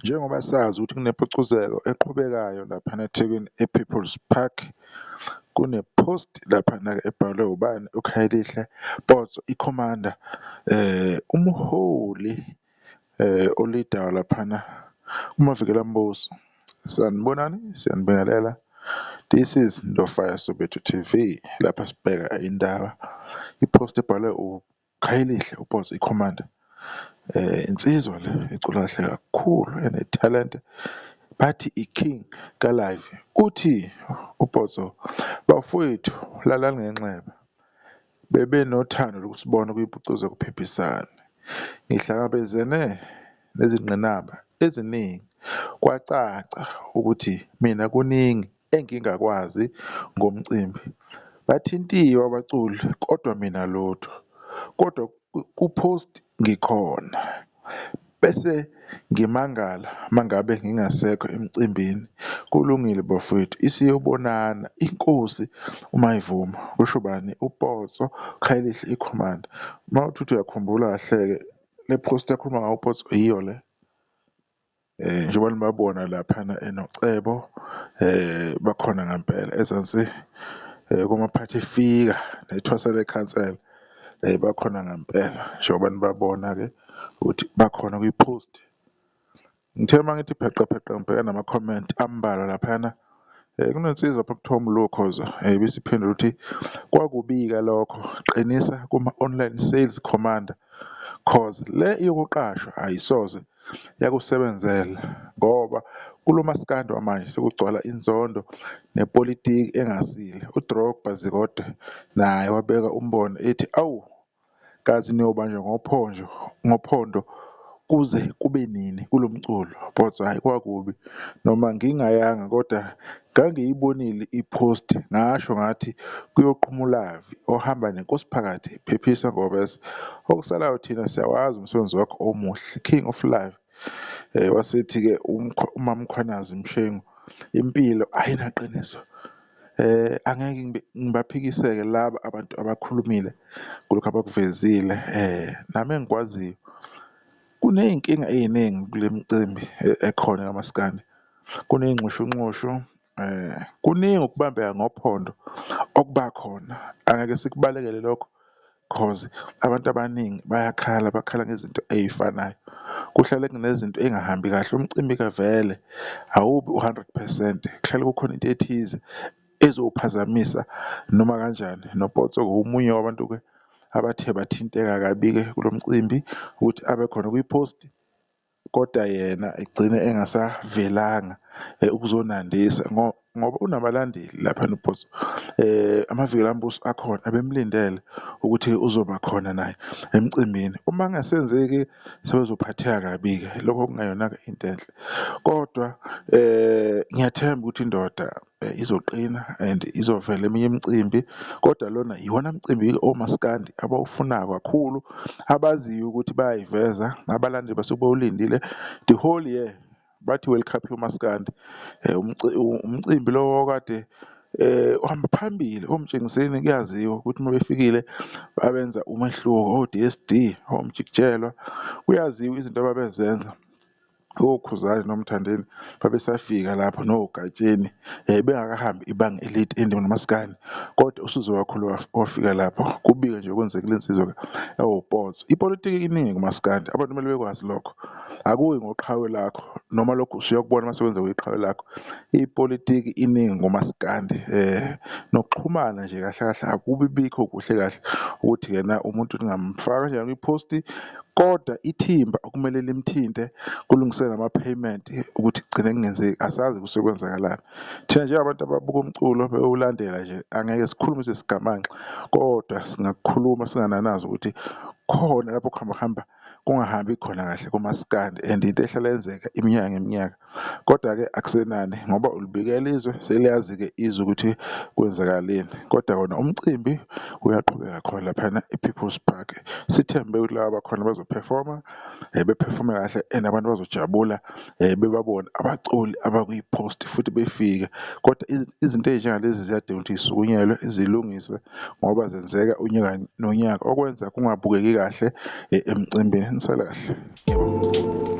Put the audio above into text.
Njengoba sazi ukuthi kunempucuzeko eqhubekayo laphana eThekwini e-People's Park, kune-post laphana-ke ebhalwe ubani? UKhayelihle Potso, ikhomanda, umholi olidayo laphana uMavikela-mbuso. Sanibonani, siyanibingelela. This is Ndofire Soweto TV, lapha sibheka indaba. I-post ebhalwe uKhayelihle Potso, ikhomanda. Insizwa le icula kahle kakhulu ene-talent, bathi i-king ka-live. Uthi uPotso, bafowethu lalani ngenxeba, bebenothando lokusibona kuyiphucuza kuphephisana. Ngihlangabezene nezingqinamba eziningi, kwacaca ukuthi mina kuningi engingakwazi ngomcimbi. Bathintiwe abaculi kodwa mina lutho, kodwa ku-post ngikhona, bese ngimangala mangabe ngingasekho emcimbini. Kulungile bafowethu, isiyobonana, inkosi uma ivuma. Kusho bani? uPotso Khayelihle, ikhomanda. Mawuthi uyakhumbula kahle-ke le post yakhuluma ngawo uPotso yiyo le. Njengoba nibabona laphana noCebo bakhona ngampela ezansi kwamaphathi efika nethwasa lekhansela, bakhona ngampela njengoba nibabona-ke ukuthi bakhona kwi-post. Ngithe uma ngithi pheqepheqe ngibheka nama-comment ambalwa laphana, kunensizwa apha kuthiwa uMlukhoza ibisiphendula ukuthi kwakubi-ke lokho, qinisa kuma-online sales commander cause le yokuqashwa ayisoze yakusebenzela ngoba kulo maskandi wamanje sekugcwala inzondo nepolitiki engasile. UDrogba Zikode naye wabeka umbono ethi, awu kazi niyobanjwa ngophondo kuze kube nini kulo mculo. Potso, hhayi kwakubi, noma ngingayanga kodwa ngangiyibonile i-post, ngasho ngathi kuyoqhumulavi ohamba nenkosi phakathi, phephisa ngobese. Okusalayo thina siyawazi umsebenzi wakho omuhle, king of life. Wasithi-ke uMamkhwanazi Mshengu, impilo ayinaqiniso. Angeke ngibaphikiseke laba abantu abakhulumile kulokhu abakuvezile. Nami engikwaziyo kuney'nkinga ey'ningi kule micimbi ekhona kamaskandi, kuney'nxushunxushu, kuningi ukubambeka ngophondo okuba khona. Angeke sikubalekele lokho cause abantu abaningi bayakhala, bakhala ngezinto ey'fanayo. Kuhlale kunezinto ey'ngahambi kahle, umcimbi-ke vele awubi u-100%, kuhlale kukhona into ethize ezowuphazamisa noma kanjani. NoPotso omunye wabantu-ke abathe bathinteka kabi-ke kulo mcimbi ukuthi abe khona kwi-post, kodwa yena egcine engasavelanga ukuzonandisa ngoba unabalandeli laphana uPotso. Amavikela-mbuso akhona abemlindele ukuthi uzoba khona naye emcimbini. Uma kungasenzeki sebezophatheka kabi-ke, lokho kungayona-ke into enhle, kodwa ngiyathemba ukuthi indoda izoqina and izovela eminye imicimbi, kodwa lona iwona mcimbi omaskandi abawufunayo kakhulu, abaziyo ukuthi bayayiveza, abalandeli basuke bewulindile the whole year, bathi World Cup yomaskandi. Umcimbi lo kade uhamba phambili omtshengiseni, kuyaziwa ukuthi uma befikile babenza umehluko, o-DSD, omjikijelwa, kuyaziwa izinto ababezenza. OKhuzani noMthandeni babesafika lapho noGatsheni bengakahambi ibanga elide endini nomaskandi, kodwa usizo kakhulu wafika lapho. Kubike nje okwenzekile insizwa ewuPotso. Ipolitiki iningi kumaskandi, abantu kumele bekwazi lokho, akuyi ngoqhawe lakho noma lokhu usuyakubona uma sekwenza kwiqhawe lakho. Ipolitiki iningi ngomaskandi, nokuxhumana nje kahle kahle akubi bikho kuhle kahle ukuthi-ke umuntu ningamfaka kanjani kwi-post, kodwa ithimba okumele limthinte kulungiseka nama-payment ukuthi kugcine kungenzeki, asazi kusuke kwenzakalani. Thina njengabantu ababuka umculo bewulandela nje angeke sikhulumise sigamanxe, kodwa singakukhuluma singananazi ukuthi khona lapho kuhamba kungahambi khona kahle kumaskandi and into ehlala yenzeka iminyaka ngeminyaka. Kodwa-ke akusenani ngoba ulibikela izwe, seliyazi-ke izwe ukuthi kwenzakaleni, kodwa kona umcimbi uyaqhubeka khona laphana e-People's Park. Sithembe ukuthi laba bakhona bazophefoma, bephefome kahle and abantu bazojabula bebabone abaculi abakwi-post futhi befike. Kodwa izinto ey'njengalezi ziyadinga ukuthi zisukunyelwe, zilungiswe ngoba zenzeka unyaka nonyaka, okwenza kungabukeki kahle emcimbini. Nisale kahle, ngiyabonga.